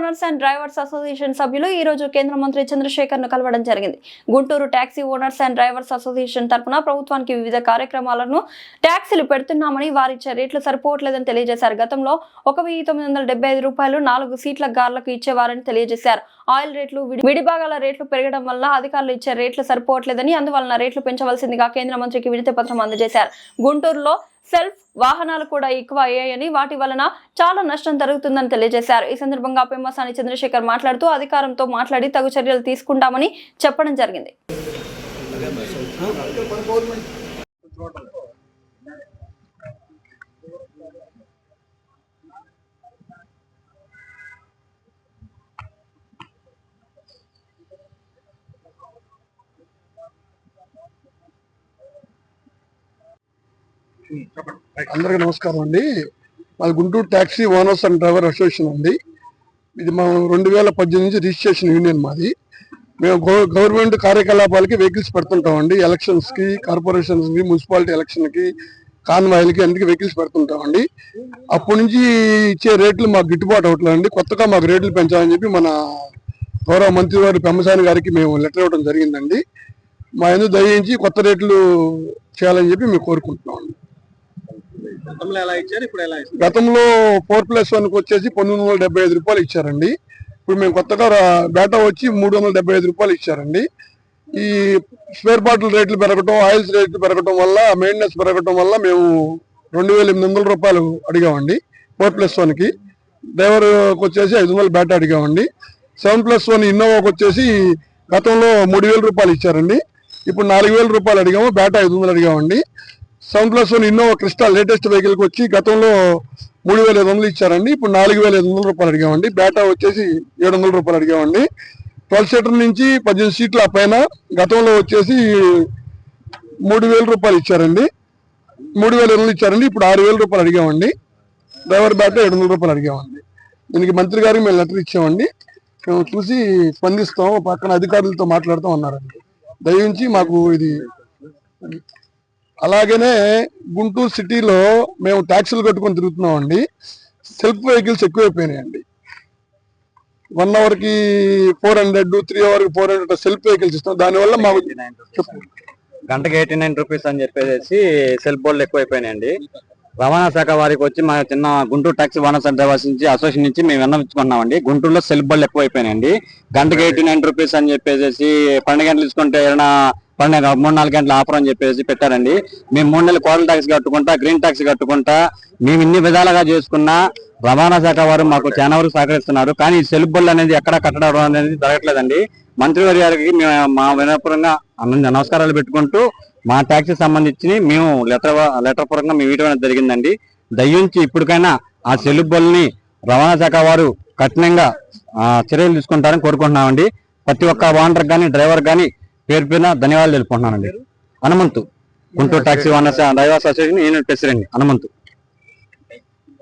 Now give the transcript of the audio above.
Owners and drivers association సభ్యులు ఈ రోజు కేంద్ర మంత్రి చంద్రశేఖర్ ను కలవడం జరిగింది. Guntur taxi owners and drivers association తరపున ప్రభుత్వానికి వివిధ కార్యక్రమాలను ట్యాక్సీలు పెడుతున్నామని వారిచ్చే రేట్లు సరిపోవట్లేదని తెలియజేశారు. గతంలో 1975 రూపాయలు 4 సీట్ల కార్లకు ఇచ్చేవారని తెలియజేశారు. ఆయిల్ రేట్లు, విడిభాగాల రేట్లు పెరగడం వల్ల అధికారులు ఇచ్చే రేట్లు సరిపోవట్లేదని, అందువలన రేట్లు పెంచవలసిందిగా కేంద్ర మంత్రికి వినతి పత్రం అందజేశారు. గుంటూరులో సెల్ఫ్ వాహనాలు కూడా ఎక్కువ అయ్యాయని, వాటి వలన చాలా నష్టం జరుగుతుందని తెలియజేశారు. ఈ సందర్భంగా పెమ్మసాని చంద్రశేఖర్ మాట్లాడుతూ అధికారంతో మాట్లాడి తగు చర్యలు తీసుకుంటామని చెప్పడం జరిగింది. అందరికీ నమస్కారం అండి. మాది Guntur taxi owners and driver association అండి. ఇది మా 2018 నుంచి రిజిస్ట్రేషన్ యూనియన్ మాది. మేము గవర్నమెంట్ కార్యకలాపాలకి వెహికల్స్ పెడుతుంటామండి. ఎలక్షన్స్కి, కార్పొరేషన్స్కి, మున్సిపాలిటీ ఎలక్షన్కి, కాన్వాయిలకి అందుకే వెహికల్స్ పెడుతుంటామండి. అప్పటి నుంచి ఇచ్చే రేట్లు మాకు గిట్టుబాటు అవట్లేదండి. కొత్తగా మాకు రేట్లు పెంచాలని చెప్పి మన గౌరవ మంత్రి వారి పెమ్మసాని గారికి మేము లెటర్ ఇవ్వడం జరిగిందండి. మా ఎందుకు దయించి కొత్త రేట్లు చేయాలని చెప్పి మేము కోరుకుంటున్నామండి. గతంలో 4+1 వచ్చేసి 1975 రూపాయలు ఇచ్చారండి. ఇప్పుడు మేము కొత్తగా బేటా వచ్చి 375 రూపాయలు ఇచ్చారండి. ఈ స్పేర్ పార్ట్ల రేట్లు పెరగటం, ఆయిల్స్ రేట్లు పెరగటం వల్ల, మెయింటెనెన్స్ పెరగటం వల్ల మేము 2800 రూపాయలు అడిగామండి 4+1కి. డ్రైవర్కి వచ్చేసి 500 బేటా అడిగామండి. 7+1 ఇన్నోవాకి వచ్చేసి గతంలో 3000 రూపాయలు ఇచ్చారండి. ఇప్పుడు 4000 రూపాయలు అడిగాము, బేటా 500 అడిగామండి. 7+1 ఇన్నోవా క్రిస్టా లేటెస్ట్ వెహికల్కి వచ్చి గతంలో 3500 ఇచ్చారండి. ఇప్పుడు 4500 రూపాయలు అడిగామండి. బేటా వచ్చేసి 700 రూపాయలు అడిగామండి. 12 సీటర్ నుంచి 18 సీట్ల పైన గతంలో వచ్చేసి 3000 రూపాయలు ఇచ్చారండి. 3500 ఇచ్చారండి. ఇప్పుడు 6000 రూపాయలు అడిగామండి. డ్రైవర్ బేటా 700 రూపాయలు అడిగామండి. దీనికి మంత్రి గారికి మేము లెటర్ ఇచ్చామండి. మేము చూసి స్పందిస్తాం, పక్కన అధికారులతో మాట్లాడుతూ ఉన్నారండి. దయించి మాకు ఇది. అలాగనే గుంటూరు సిటీలో మేము ట్యాక్సీలు కట్టుకొని తిరుగుతున్నామండి. సెల్ఫ్ వెహికల్స్ ఎక్కువైపోయినాయండి. 1 అవర్కి 400, 3 అవర్కి 400 సెల్ఫ్ వెహికల్స్ ఇస్తాం. దానివల్ల మాకు గంటకి 89 రూపీస్ అని చెప్పేసి సెల్ఫ్ బోర్డులు ఎక్కువైపోయినాయండి. రవాణా శాఖ వారికి వచ్చి మా చిన్న Guntur taxi owners and drivers నుంచి అసోసియేషన్ నుంచి మేము విన్నవించుకున్నామండి. గుంటూరులో సెల్ఫ్ బోర్డులు ఎక్కువైపోయినాయండి. గంటకి 89 రూపీస్ అని చెప్పేసి 12 గంటలు తీసుకుంటే 3-4 గంటల ఆఫర్ అని చెప్పేసి పెట్టారండి. మేము 3 నెలలు కోడల ట్యాక్స్ కట్టుకుంటా, గ్రీన్ ట్యాక్స్ కట్టుకుంటా, మేము ఇన్ని విధాలుగా చేసుకున్నా రవాణా శాఖ వారు మాకు చాలా వరకు సహకరిస్తున్నారు. కానీ ఈ సెల్ఫ్ బోర్డులు అనేది ఎక్కడ కట్టడం అనేది జరగట్లేదండి. మంత్రి గారికి మేము మా వినపూర్వకంగా నమస్కారాలు పెట్టుకుంటూ మా ట్యాక్సీ సంబంధించి మేము లెటర్ పూర్వకంగా మేము ఇవ్వడం జరిగిందండి. దయించి ఇప్పటికైనా ఆ సెల్ఫ్ బోర్డుని రవాణా శాఖ వారు కఠినంగా చర్యలు తీసుకుంటారని కోరుకుంటున్నామండి. ప్రతి ఒక్క ఓనర్ కానీ డ్రైవర్ కానీ పేరు పేరున ధన్యవాదాలు తెలుపుకుంటున్నానండి. Hanumanthu, Guntur taxi owners drivers association union president Hanumanthu.